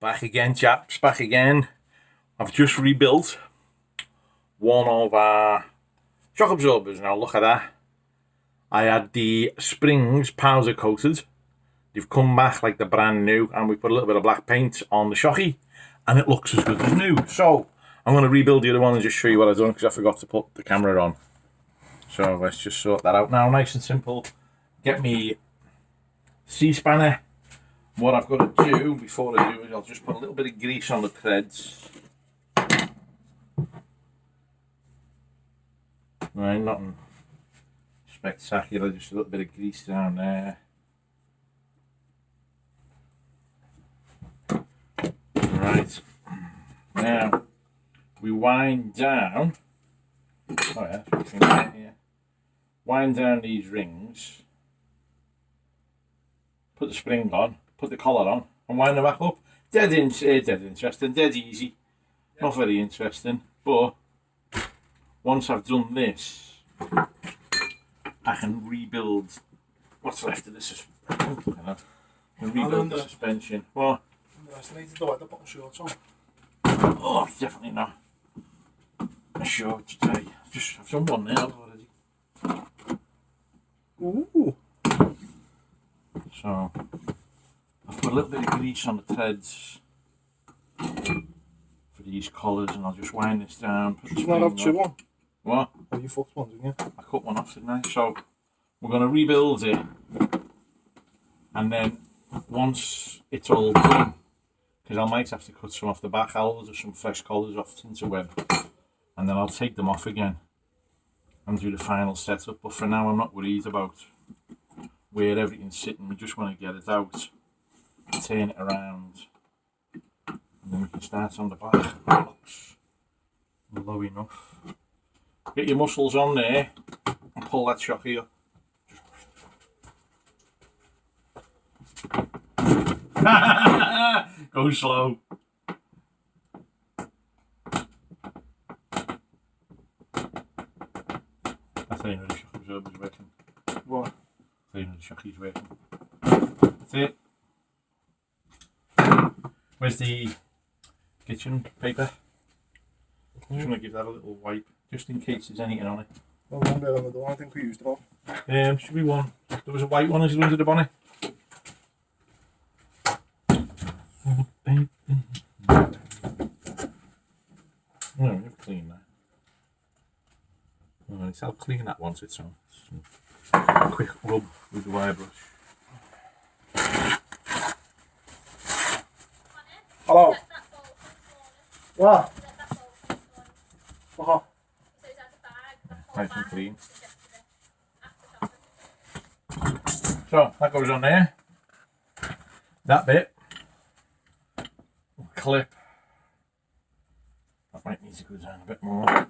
Back again, chaps, back again. I've just rebuilt one of our shock absorbers. Now look at that. I had the springs powder coated. They've come back like they're brand new, and we put a little bit of black paint on the shocky, and it looks as good as new. So I'm going to rebuild the other one and just show you what I've done, because I forgot to put the camera on. So let's just sort that out now, nice and simple. Get me C-spanner. What I've got to do before I do is I'll just put a little bit of grease on the threads. Right, nothing spectacular, just a little bit of grease down there. Right, now we wind down. Oh yeah, that's what we think here. Wind down these rings. Put the spring on, put the collar on, and wind them back up. Dead interesting, dead easy. Yep. Not very interesting, but once I've done this, I can rebuild what's left of the suspension. Rebuild the suspension. What? Underestimated though, I had to put my shorts on. Oh, definitely not a short today. I've done one now already. Ooh. So I've put a little bit of grease on the threads for these collars, and I'll just wind this down. Did you not have two on? What? Oh, you fucked one, didn't you? I cut one off, didn't I? So we're going to rebuild it, and then once it's all done, because I might have to cut some off the back, I'll order some fresh collars off Tinterweb, and then I'll take them off again and do the final setup. But for now, I'm not worried about where everything's sitting. We just want to get it out, turn it around, and then we can start on the back. That looks low enough. Get your muscles on there and pull that shocky up. Go slow. I think the shock absorber's working. What? I think the shocky's working. That's it. Where's the kitchen paper? Just want to give that a little wipe, just in case there's anything on it. Well, one bit on the door, I think we used it all. Should be one. There was a white one as under the bonnet. No, we've cleaned that. Alright, so I'll clean that once it's on. A quick rub with the wire brush. Hello. What? What? Nice and clean. So that goes on there. That bit. Clip. That might need to go down a bit more.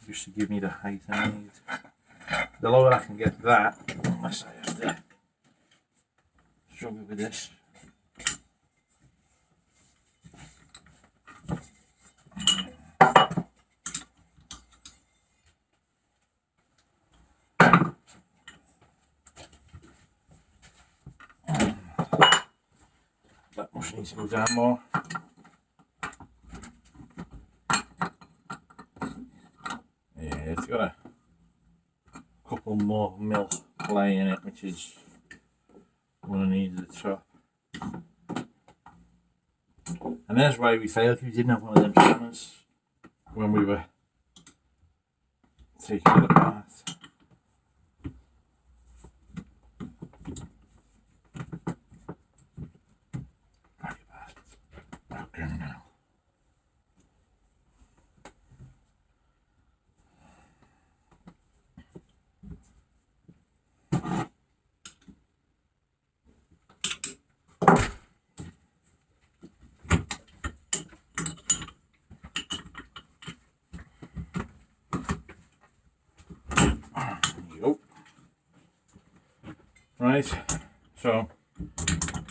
Just to give me the height I need. The lower I can get that, unless I have to struggle with this. That must need to go down more. Yeah, it's got a couple more mil play in it, which is what I need at the top. And that's why we failed, because we didn't have one of them scanners when we were taking it apart. Okay, now. Right, so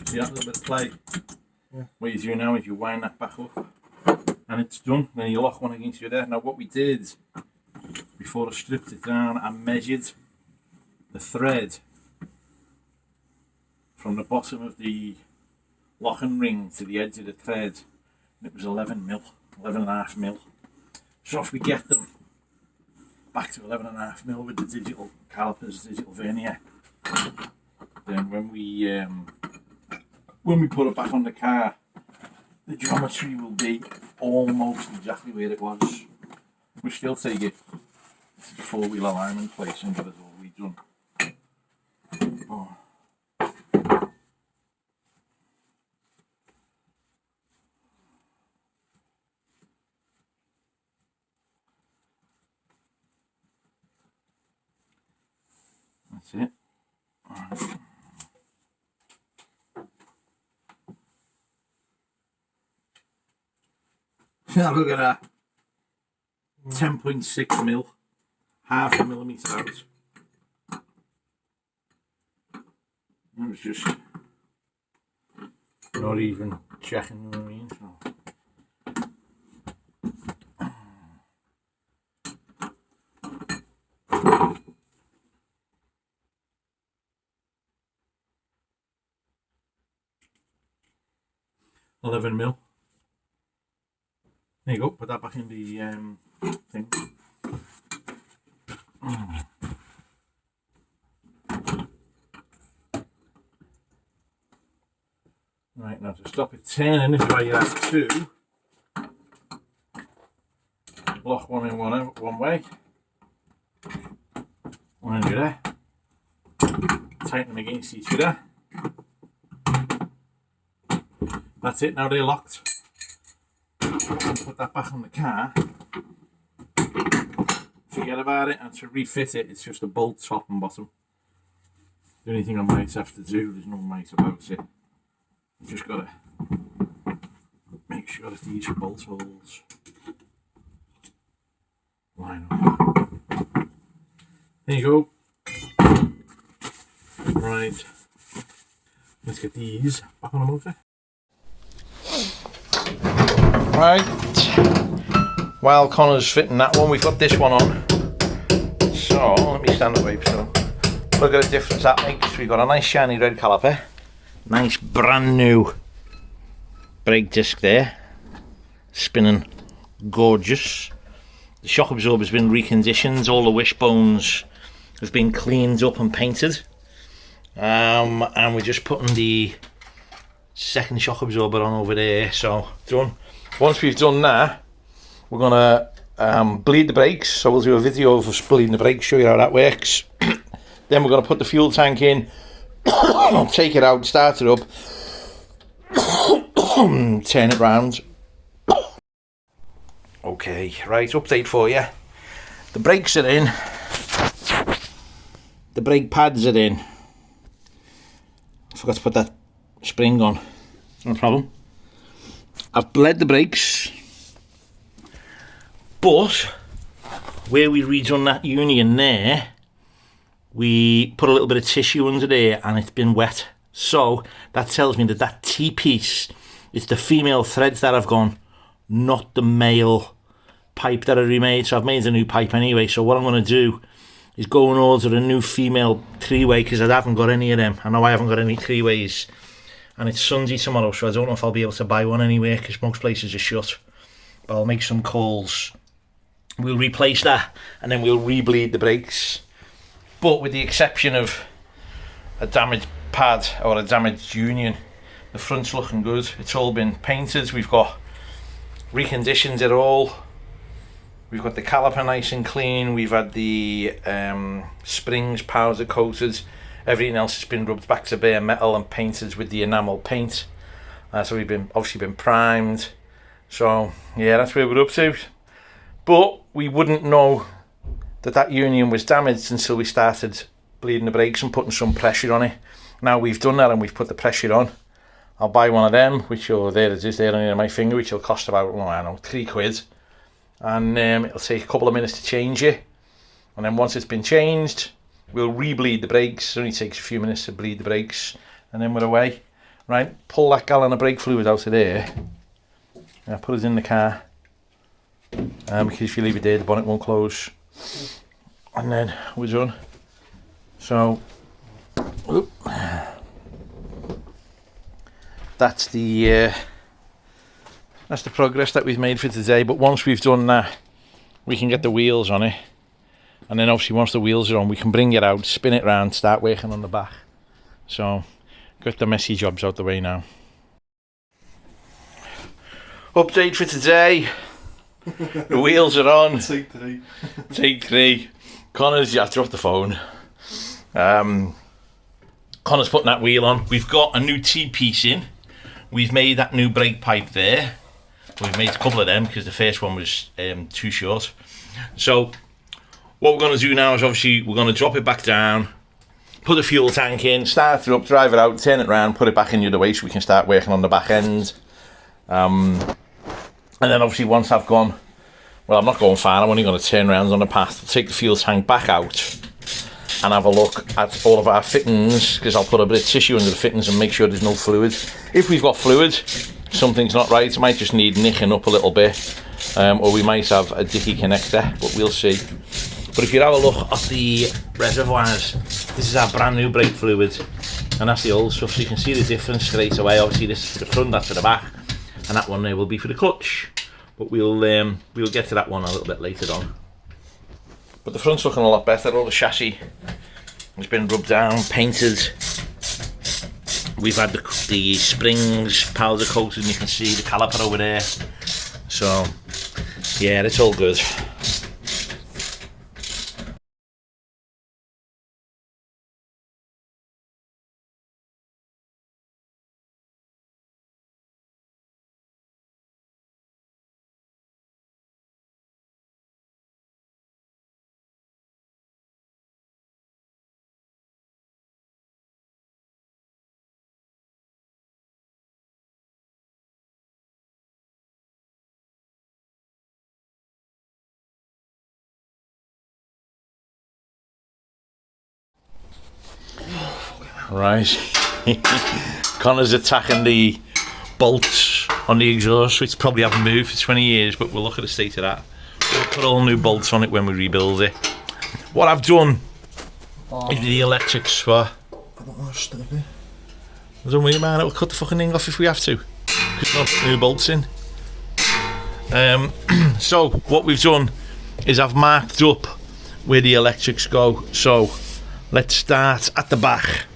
see that little bit of play. Yeah. What you do now is you wind that back up, and it's done. Then you lock one against the other. Now what we did before I stripped it down, I measured the thread from the bottom of the locking ring to the edge of the thread, and it was 11 mil, 11.5 mil. So if we get them back to 11.5 mil with the digital calipers, digital vernier, then when we put it back on the car, the geometry will be almost exactly where it was. We still take it to the four-wheel alignment place and get it all redone. Oh. That's it. Right. Now look at that. 10.6 mil, half a millimetre out. It was just not even checking, you know what I mean? So. $11 mil. There you go, put that back in the thing. Right, now to stop it turning, this is why you have two. Lock one in one way, one in the other. Tighten them against each other. That's it, now they're locked. Put that back on the car. Forget about it, and to refit it, it's just a bolt top and bottom. The only thing I might have to do, there's no might about it. You just gotta make sure that these bolt holes line up. There you go. Right, let's get these back on the motor. Right, while Connor's fitting that one, we've got this one on. So, let me stand away so look at the difference that makes. We've got a nice shiny red caliper, nice brand new brake disc there, spinning gorgeous. The shock absorber's been reconditioned, all the wishbones have been cleaned up and painted. And we're just putting the second shock absorber on over there, so done. Once we've done that, we're gonna bleed the brakes, so we'll do a video of us bleeding the brakes, show you how that works. Then we're gonna put the fuel tank in, take it out, start it up, turn it round. Okay, right, update for you. The brakes are in, the brake pads are in. I forgot to put that spring on, no problem. I've bled the brakes, but where we redone that union there, we put a little bit of tissue under there and it's been wet. So that tells me that that T-piece is the female threads that have gone, not the male pipe that I remade. So I've made a new pipe anyway. So what I'm going to do is go and order a new female three-way, because I haven't got any of them. I know I haven't got any three-ways. And it's Sunday tomorrow, so I don't know if I'll be able to buy one anywhere because most places are shut. But I'll make some calls. We'll replace that and then we'll re-bleed the brakes. But with the exception of a damaged pad or a damaged union, the front's looking good. It's all been painted. We've got reconditioned it all. We've got the caliper nice and clean. We've had the springs powder coated. Everything else has been rubbed back to bare metal and painted with the enamel paint. So we've obviously been primed. So yeah, that's where we're up to. But we wouldn't know that that union was damaged until we started bleeding the brakes and putting some pressure on it. Now we've done that and we've put the pressure on. I'll buy one of them, which there it is there on my finger, which will cost about, well, I don't know, £3. And it'll take a couple of minutes to change it. And then once it's been changed, we'll re-bleed the brakes. It only takes a few minutes to bleed the brakes, and then we're away. Right, pull that gallon of brake fluid out of there. And put it in the car. Because if you leave it there, the bonnet won't close. And then we're done. So, that's the progress that we've made for today. But once we've done that, we can get the wheels on it, and then obviously once the wheels are on, we can bring it out, spin it around, start working on the back. So got the messy jobs out the way now. Update for today. The wheels are on. Take 3. Take 3. Connor's, I dropped the phone. Connor's putting that wheel on. We've got a new T-piece in. We've made that new brake pipe there. We've made a couple of them because the first one was too short. So what we're going to do now is obviously we're going to drop it back down, put the fuel tank in, start it up, drive it out, turn it around, put it back in the other way so we can start working on the back end. And then obviously once I've gone, well, I'm not going far, I'm only going to turn around on the path, take the fuel tank back out and have a look at all of our fittings, because I'll put a bit of tissue under the fittings and make sure there's no fluid. If we've got fluid, something's not right, it might just need nicking up a little bit, or we might have a dicky connector, but we'll see. But if you have a look at the reservoirs, this is our brand new brake fluid, and that's the old stuff, so you can see the difference straight away. Obviously this is for the front, that's for the back, and that one there will be for the clutch, but we'll get to that one a little bit later on. But the front's looking a lot better. All the chassis has been rubbed down, painted. We've had the springs powder coated, and you can see the caliper over there. So yeah, it's all good. Right, Connor's attacking the bolts on the exhaust, which probably haven't moved for 20 years, but we'll look at the state of that. We'll put all new bolts on it when we rebuild it. What I've done is the electrics for... I don't want to strip it. Don't worry, man, it'll cut the fucking thing off if we have to, because we'll put new bolts in. So what we've done is I've marked up where the electrics go. So let's start at the back.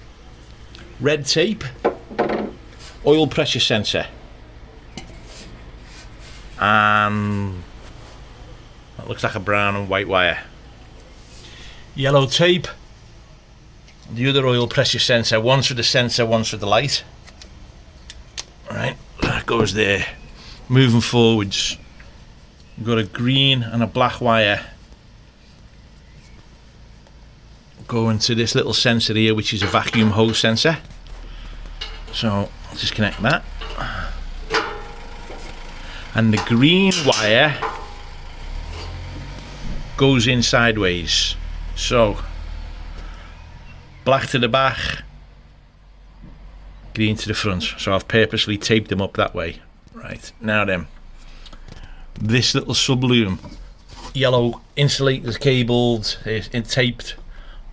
Red tape, oil pressure sensor, and that looks like a brown and white wire. Yellow tape, the other oil pressure sensor, one's for the sensor, one's for the light. Alright, that goes there. Moving forwards, we've got a green and a black wire going to this little sensor here, which is a vacuum hose sensor. So I'll disconnect that, and the green wire goes in sideways, so black to the back, green to the front. So I've purposely taped them up that way. Right, now then, this little subloom, yellow insulators cabled, taped,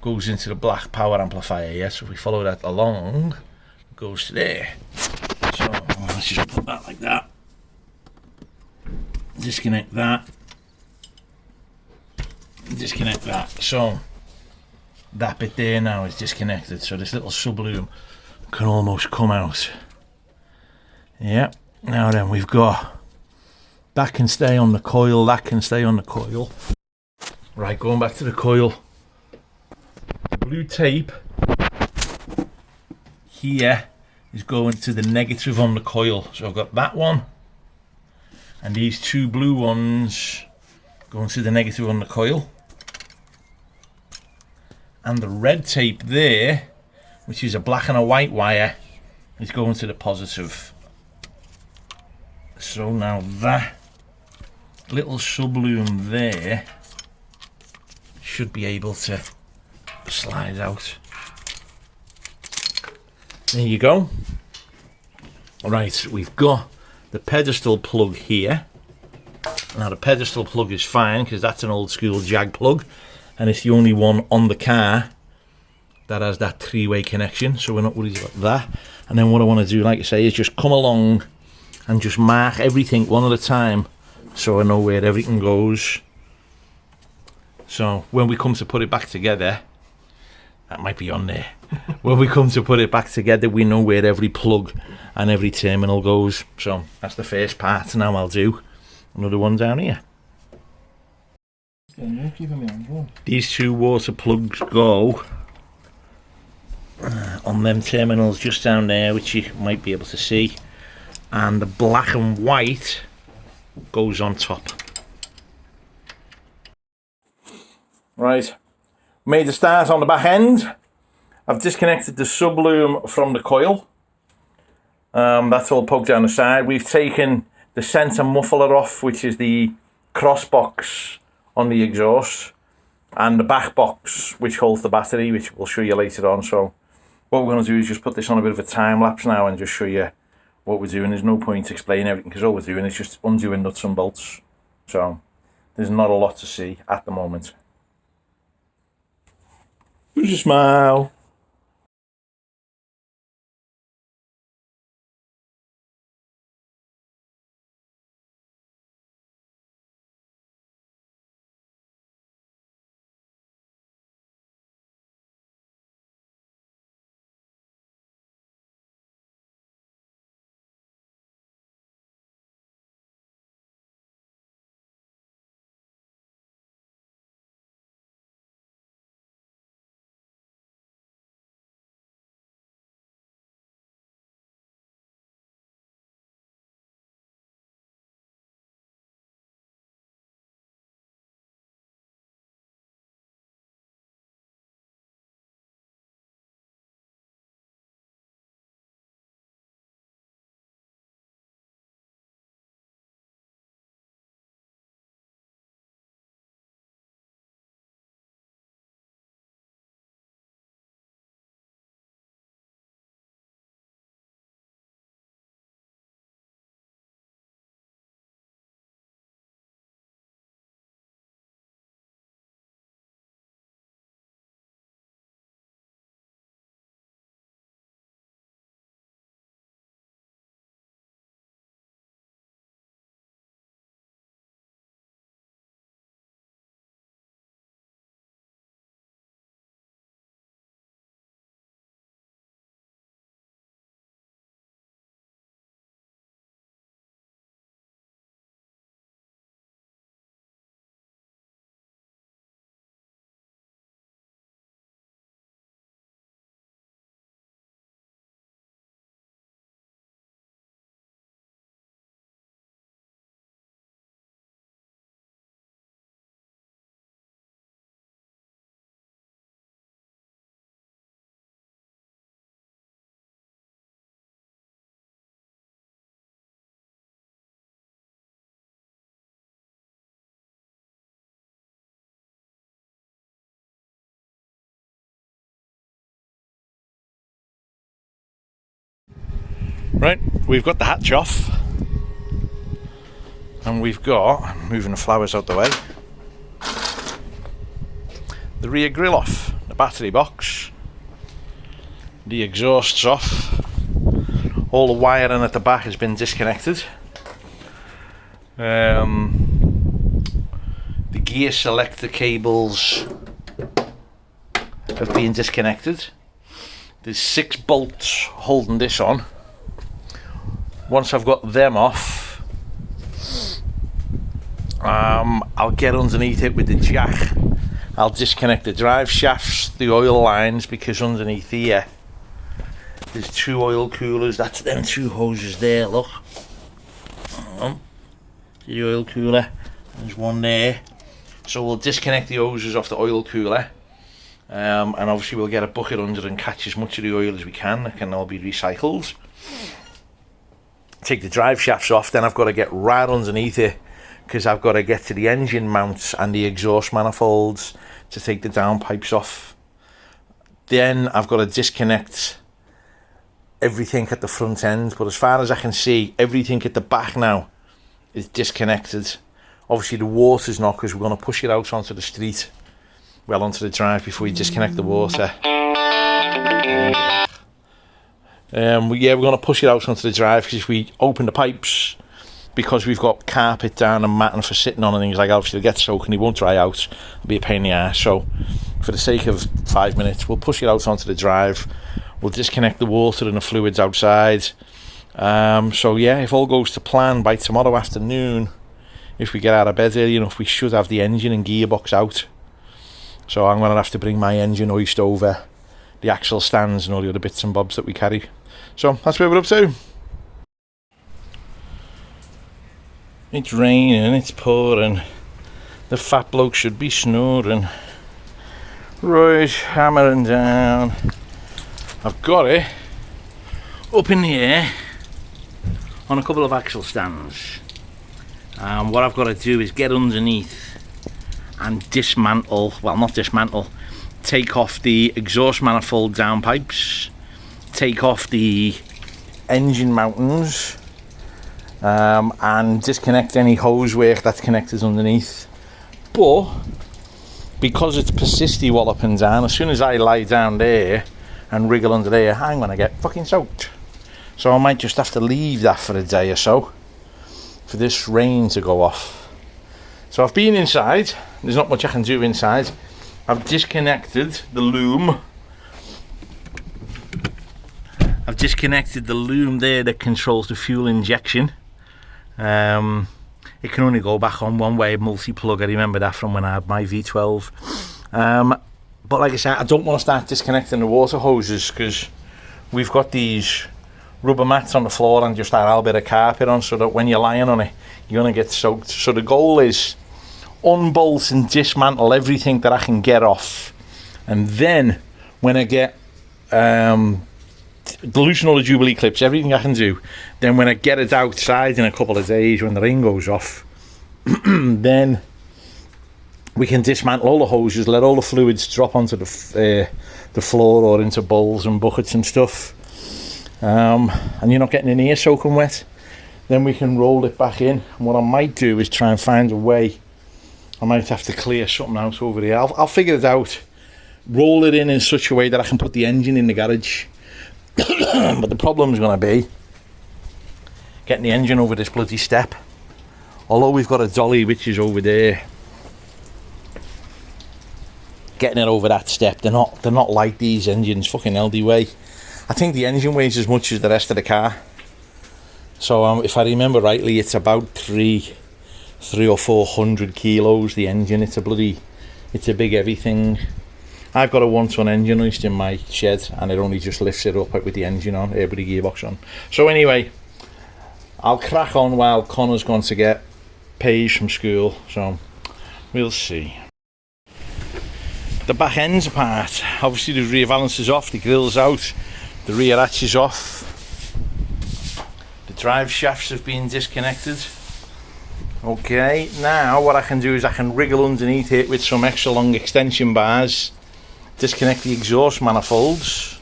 goes into the black power amplifier. Yeah, so if we follow that along, it goes to there. So let's just put that like that, disconnect that, disconnect that. So that bit there now is disconnected, so this little subloom can almost come out. Yeah, now then, we've got that can stay on the coil, that can stay on the coil. Right, going back to the coil, blue tape here is going to the negative on the coil. So I've got that one and these two blue ones going to the negative on the coil, and the red tape there, which is a black and a white wire, is going to the positive. So now that little subloom there should be able to slide out. There you go. Right, we've got the pedestal plug here. Now the pedestal plug is fine because that's an old school Jag plug, and it's the only one on the car that has that three-way connection, so we're not worried about that. And then what I want to do, like I say, is just come along and just mark everything one at a time, so I know where everything goes. So when we come to put it back together, that might be on there. When we come to put it back together, we know where every plug and every terminal goes. So that's the first part. Now I'll do another one down here. These two water plugs go on them terminals just down there, which you might be able to see, and the black and white goes on top. Right, made the start on the back end. I've disconnected the subloom from the coil. That's all poked down the side. We've taken the centre muffler off, which is the cross box on the exhaust, and the back box which holds the battery, which we'll show you later on. So what we're going to do is just put this on a bit of a time lapse now and just show you what we're doing. There's no point explaining everything because all we're doing is just undoing nuts and bolts. So there's not a lot to see at the moment. Who's a smile? Right, we've got the hatch off and we've got, moving the flowers out the way, the rear grille off, the battery box, the exhaust's off, all the wiring at the back has been disconnected, the gear selector cables have been disconnected. There's 6 bolts holding this on. Once I've got them off, I'll get underneath it with the jack. I'll disconnect the drive shafts, the oil lines, because underneath here there's 2 oil coolers. That's them 2 hoses there, look. The oil cooler, there's one there. So we'll disconnect the hoses off the oil cooler, and obviously we'll get a bucket under and catch as much of the oil as we can. That can all be recycled. Take the drive shafts off, then I've got to get right underneath it because I've got to get to the engine mounts and the exhaust manifolds to take the downpipes off. Then I've got to disconnect everything at the front end, but as far as I can see, everything at the back now is disconnected. Obviously the water's not, because we're going to push it out onto the street, well onto the drive, before we disconnect the water. We're going to push it out onto the drive, because if we open the pipes, because we've got carpet down and matting for sitting on and things like that, obviously they'll get soaked and they won't dry out. It'll be a pain in the ass. So for the sake of 5 minutes, we'll push it out onto the drive. We'll disconnect the water and the fluids outside. So yeah, if all goes to plan, by tomorrow afternoon, if we get out of bed early enough, we should have the engine and gearbox out. So I'm going to have to bring my engine hoist over, the axle stands and all the other bits and bobs that we carry. So that's where we're up to. It's raining, it's pouring, the fat bloke should be snoring. Right, hammering down. I've got it up in the air on a couple of axle stands. What I've got to do is get underneath and dismantle, well not dismantle, take off the exhaust manifold downpipes, take off the engine mountings, and disconnect any hose work that's connected underneath. But because it's persisty walloping down, as soon as I lie down there and wriggle under there, I'm gonna get fucking soaked. So I might just have to leave that for a day or so for this rain to go off. So I've been inside, there's not much I can do inside. I've disconnected the loom. I've disconnected the loom there that controls the fuel injection. It can only go back on one way, multi-plug. I remember that from when I had my V12. But like I said, I don't want to start disconnecting the water hoses, because we've got these rubber mats on the floor and just that little bit of carpet on, so that when you're lying on it, you're going to get soaked. So the goal is unbolt and dismantle everything that I can get off, and then when I get loosen all the Jubilee clips, everything I can do, then when I get it outside in a couple of days when the rain goes off, then we can dismantle all the hoses, let all the fluids drop onto the floor or into bowls and buckets and stuff, and you're not getting in here soaking wet. Then we can roll it back in, and what I might do is try and find a way. I might have to clear something out over here. I'll figure it out, roll it in such a way that I can put the engine in the garage. But the problem is going to be getting the engine over this bloody step. Although we've got a dolly which is over there, getting it over that step, they're not like these engines. Fucking hell, they weigh, I think the engine weighs as much as the rest of the car. So if I remember rightly, it's about 300 or 400 kilos, the engine. It's a big heavy thing. I've got a 1-ton engine hoist in my shed, and it only just lifts it up with the engine on, with the gearbox on. So anyway, I'll crack on while Connor's gone to get Paige from school, so we'll see. The back end's apart. Obviously the rear valance is off, the grill's out, the rear hatch is off, the drive shafts have been disconnected. Okay, now what I can do is I can wriggle underneath it with some extra long extension bars, disconnect the exhaust manifolds,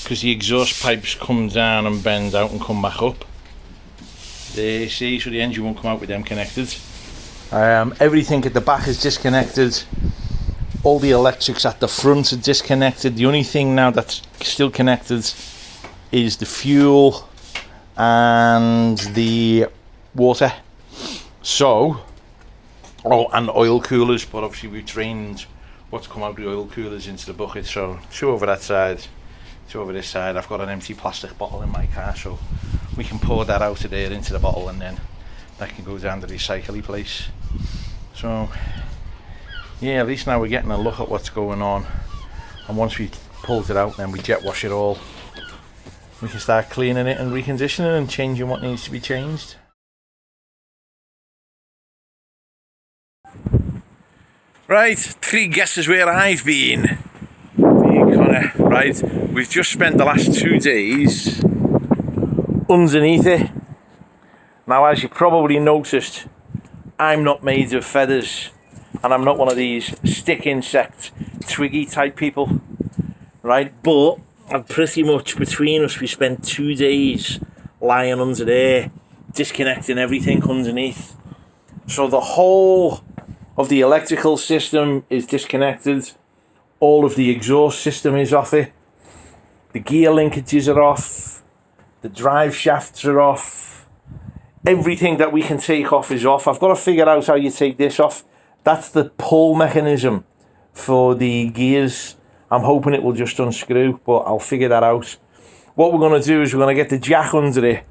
because the exhaust pipes come down and bend out and come back up. There you see, so the engine won't come out with them connected. Everything at the back is disconnected. All the electrics at the front are disconnected. The only thing now that's still connected is the fuel and the water. So, and oil coolers, but obviously we've drained what's come out of the oil coolers into the bucket. So two over that side, two over this side. I've got an empty plastic bottle in my car, so we can pour that out of there into the bottle, and then that can go down to the recycling place. So yeah, at least now we're getting a look at what's going on, and once we pulled it out, then we jet wash it all. We can start cleaning it and reconditioning and changing what needs to be changed. Right, 3 guesses where I've been. Right, we've just spent the last 2 days underneath it. Now, as you probably noticed, I'm not made of feathers, and I'm not one of these stick insect, twiggy type people, right? But I'm pretty much, between us, we spent 2 days lying under there, disconnecting everything underneath. So the whole of the electrical system is disconnected. All of the exhaust system is off it. the gear linkages are off, the drive shafts are off, everything that we can take off is off. I've got to figure out how you take this off. That's the pull mechanism for the gears. I'm hoping it will just unscrew, but I'll figure that out. What we're going to do is we're going to get the jack under it,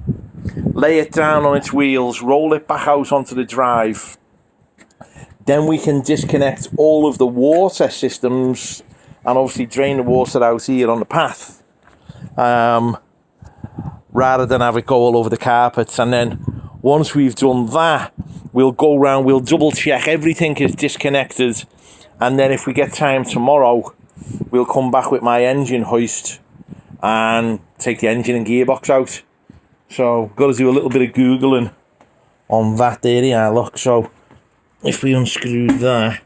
lay it down on its wheels, roll it back out onto the drive. Then we can disconnect all of the water systems and obviously drain the water out here on the path, rather than have it go all over the carpets. And then once we've done that, we'll go around, we'll double check everything is disconnected, and then if we get time tomorrow, we'll come back with my engine hoist and take the engine and gearbox out. So got to do a little bit of Googling on that there. Look, so if we unscrew that,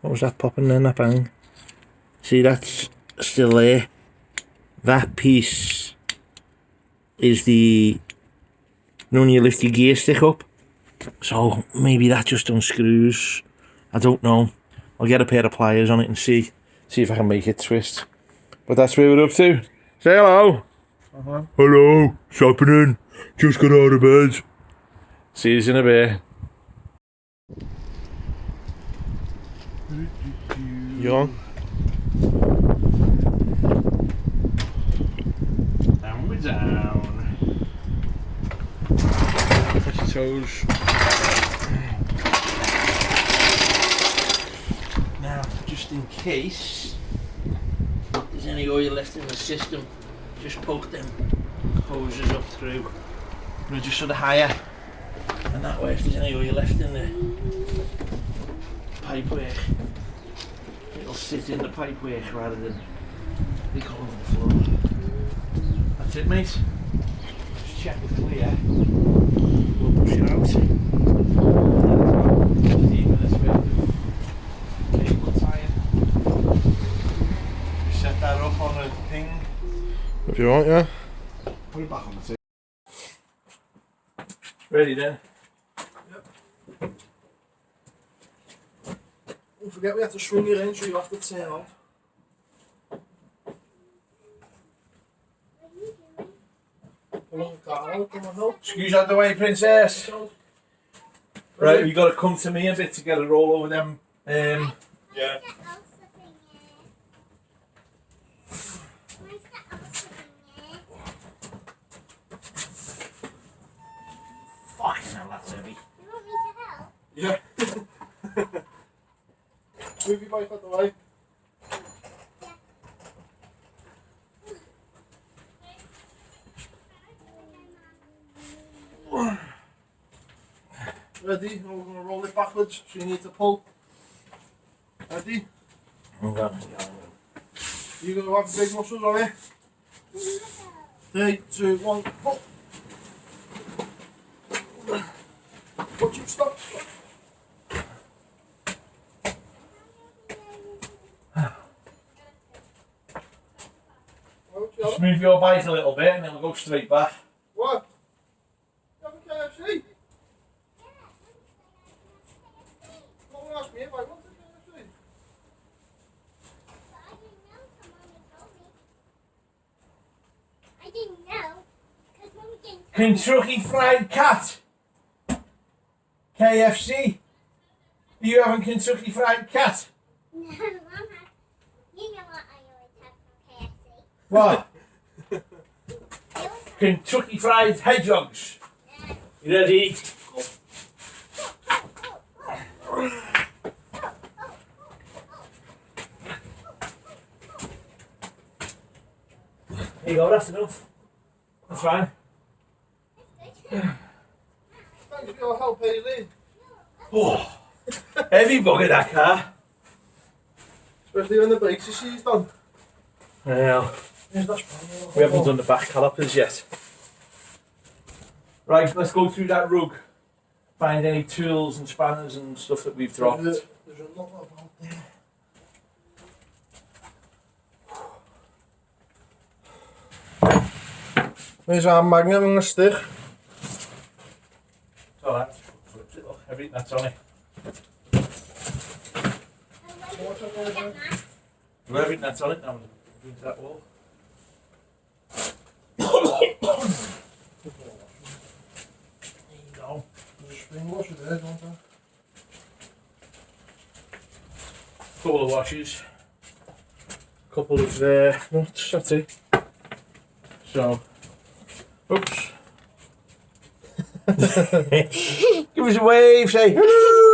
what was that popping then, that bang? See, that's still there. That piece is the, when you lift your gear stick up. So maybe that just unscrews. I don't know. I'll get a pair of pliers on it and see if I can make it twist. But that's where we're up to. Say hello. Hello, what's happening? Just got out of bed. See you in a bit. You on? And we're down. Touch your toes. Now, just in case there's any oil left in the system, just poke them hoses up through. But just sort of higher. And that way, if there's any oil left in the pipework, it'll sit in the pipework rather than leak all over the floor. That's it, mate. Just check it's clear. We'll push it out. Just even this bit of cable tying. Set that up on a thing. If you want, yeah. Put it back on the table. Ready then? Yep. Don't forget we have to swing it in so you have to turn off. Excuse out the way, princess. Right, you got to come to me a bit to get a roll over them. Yeah. Fucking hell, that's heavy. You want me to help? Yeah. Move your bike out the way. Ready? Now we're going to roll it backwards, so you need to pull. Ready? I'm going. You're going to have big muscles on it. 3, 2, 1, pull. Watch him stop. Just move your bike a little bit and then we'll go straight back. What? You have a KFC? Don't ask me if I want a KFC. I didn't know. Because Mummy didn't. Kentucky Fried Cat. KFC. Are you having Kentucky Fried Cat? No, Mum had. You know what I always have from KFC. What? It was Kentucky Fried Hedgehogs. You ready? There you go, that's enough. That's fine. Thanks for your help, Hayley. Oh, heavy bugger that car. Especially when the brakes are seized on. Well, Here's that spanner. we haven't done the back calipers yet. Right, let's go through that rug. Find any tools and spanners and stuff that we've dropped. There's a lot about there. There's our magnet and the stick. So that flips it, look, everything that's on it. Well, everything that's on it now into that wall. a spring washer there, don't I? Couple of washes. Couple of nuts, that's it. So, oops. Give us a wave, say hello.